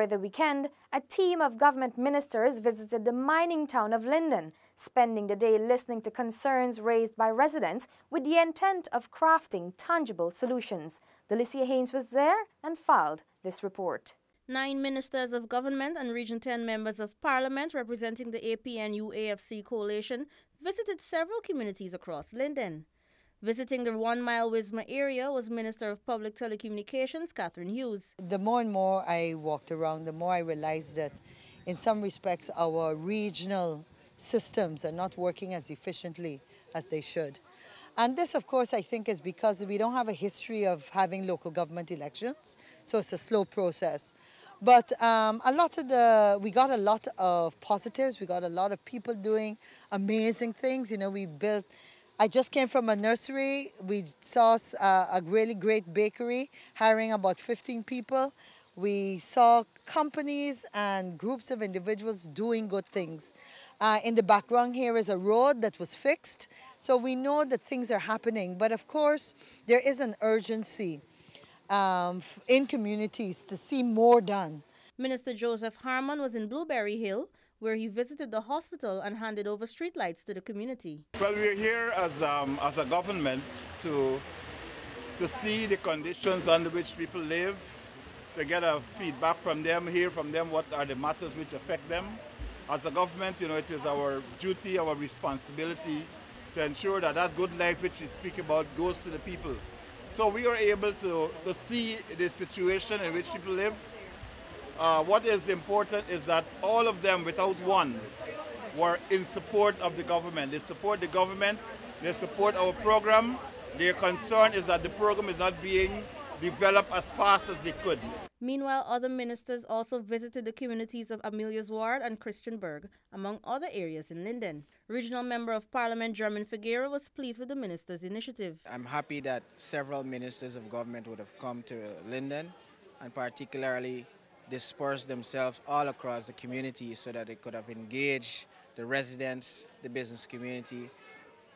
Over the weekend, a team of government ministers visited the mining town of Linden, spending the day listening to concerns raised by residents with the intent of crafting tangible solutions. DELICIA HAYNES was there and filed this report. 9 ministers of government and Region 10 members of parliament representing the APNU-AFC coalition visited several communities across Linden. Visiting the 1 Mile Wisma area was Minister of Public Telecommunications, Hughes. The more and more I walked around, the more I realized that in some respects our regional systems are not working as efficiently as they should. And this, of course, I think is because we don't have a history of having local government elections, so it's a slow process. But we got a lot of positives. We got a lot of people doing amazing things. You know, I just came from a nursery. We saw a really great bakery hiring about 15 people. We saw companies and groups of individuals doing good things. In the background here is a road that was fixed. So we know that things are happening. But of course, there is an urgency in communities to see more done. Minister Joseph Harmon was in Blueberry Hill, where he visited the hospital and handed over streetlights to the community. Well, we're here as a government to see the conditions under which people live, to get a feedback from them, hear from them what are the matters which affect them. As a government, you know, it is our duty, our responsibility to ensure that that good life which we speak about goes to the people. So we are able to see the situation in which people live. What is important is that all of them, without one, were in support of the government. They support the government, they support our program. Their concern is that the program is not being developed as fast as they could. Meanwhile, other ministers also visited the communities of Amelia's Ward and Christianburg, among other areas in Linden. Regional Member of Parliament Jermaine FIGUEIRA was pleased with the ministers' initiative. I'm happy that several ministers of government would have come to Linden and particularly dispersed themselves all across the community so that they could have engaged the residents, the business community,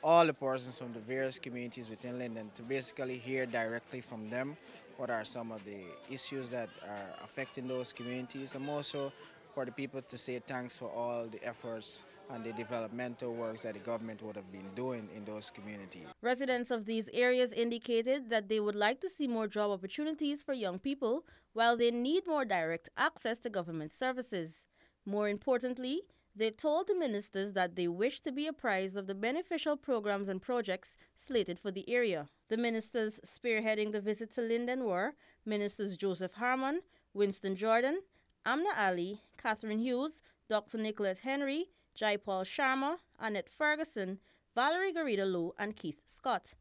all the persons from the various communities within Linden to basically hear directly from them what are some of the issues that are affecting those communities, and also for the people to say thanks for all the efforts and the developmental works that the government would have been doing in those communities. Residents of these areas indicated that they would like to see more job opportunities for young people, while they need more direct access to government services. More importantly, they told the ministers that they wish to be apprised of the beneficial programs and projects slated for the area. The ministers spearheading the visit to Linden were Ministers Joseph Harmon, Winston Jordan, Amna Ali, Hughes, Dr. Nicolette Henry, Jaipal Sharma, Annette Ferguson, Valerie Garrido Lowe, and Keith Scott.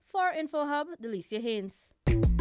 For InfoHub, DELICIA HAYNES.